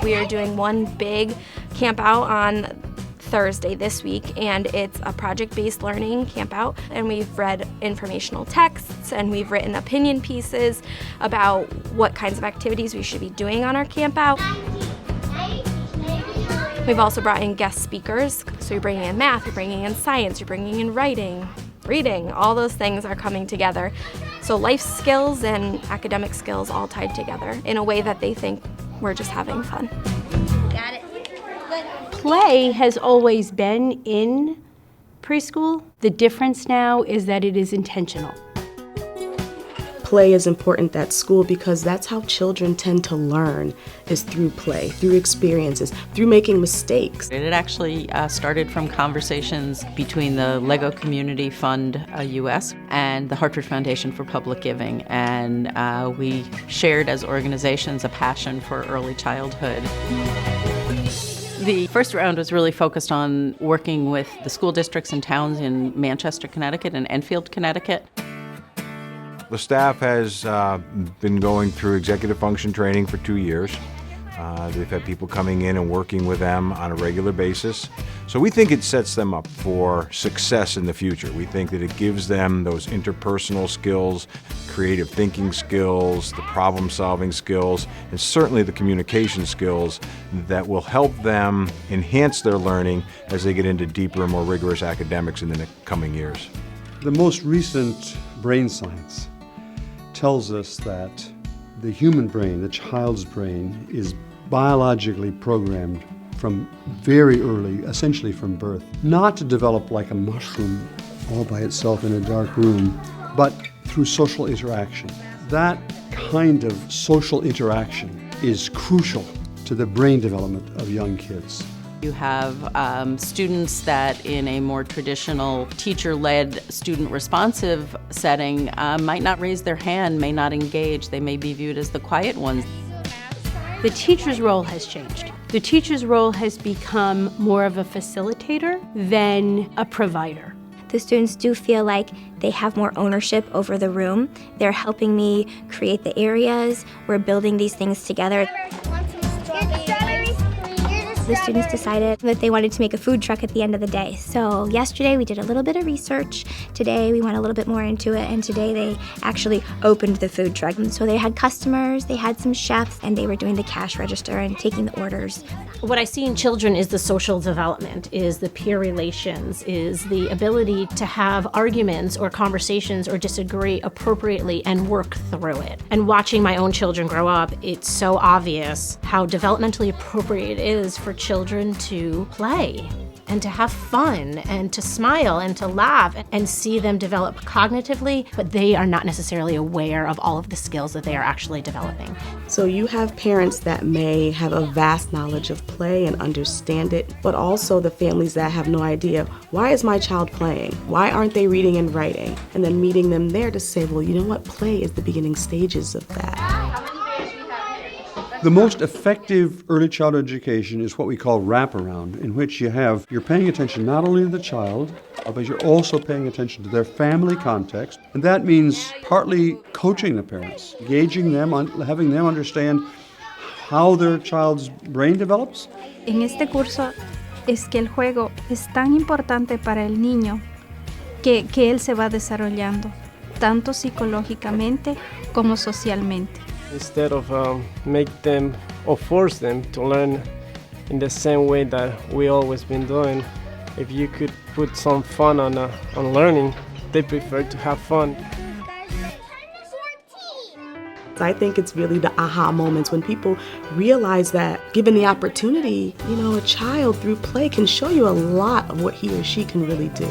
We are doing one big camp out on Thursday this week, and it's a project-based learning camp out, and we've read informational texts and we've written opinion pieces about what kinds of activities we should be doing on our camp out. We've also brought in guest speakers, so you're bringing in math, you're bringing in science, you're bringing in writing, reading, all those things are coming together. So life skills and academic skills all tied together in a way that they think we're just having fun. Got it. Play has always been in preschool. The difference now is that it is intentional. Play is important at school because that's how children tend to learn, is through play, through experiences, through making mistakes. It actually started from conversations between the Lego Community Fund US and the Hartford Foundation for Public Giving, and we shared as organizations a passion for early childhood. The first round was really focused on working with the school districts and towns in Manchester, Connecticut and Enfield, Connecticut. The staff has been going through executive function training for 2 years. They've had people coming in and working with them on a regular basis. So we think it sets them up for success in the future. We think that it gives them those interpersonal skills, creative thinking skills, the problem-solving skills, and certainly the communication skills that will help them enhance their learning as they get into deeper and more rigorous academics in the coming years. The most recent brain science tells us that the human brain, the child's brain, is biologically programmed from very early, essentially from birth, not to develop like a mushroom all by itself in a dark room, but through social interaction. That kind of social interaction is crucial to the brain development of young kids. You have students that in a more traditional teacher-led, student-responsive setting might not raise their hand, may not engage. They may be viewed as the quiet ones. The teacher's role has changed. The teacher's role has become more of a facilitator than a provider. The students do feel like they have more ownership over the room. They're helping me create the areas. We're building these things together. The students decided that they wanted to make a food truck at the end of the day. So yesterday we did a little bit of research. Today we went a little bit more into it, and today they actually opened the food truck. And so they had customers, they had some chefs, and they were doing the cash register and taking the orders. What I see in children is the social development, is the peer relations, is the ability to have arguments or conversations or disagree appropriately and work through it. And watching my own children grow up, it's so obvious how developmentally appropriate it is for children to play and to have fun and to smile and to laugh and see them develop cognitively, but they are not necessarily aware of all of the skills that they are actually developing. So you have parents that may have a vast knowledge of play and understand it, but also the families that have no idea, why is my child playing? Why aren't they reading and writing? And then meeting them there to say, well, you know what, play is the beginning stages of that. The most effective early childhood education is what we call wraparound, in which you're paying attention not only to the child, but you're also paying attention to their family context. And that means partly coaching the parents, engaging them, having them understand how their child's brain develops. En este curso es que el juego es tan importante para el niño que él se va desarrollando, tanto psicológicamente como socialmente. Instead of make them or force them to learn in the same way that we always been doing, if you could put some fun on learning, they prefer to have fun. I think it's really the aha moments when people realize that given the opportunity, a child through play can show you a lot of what he or she can really do.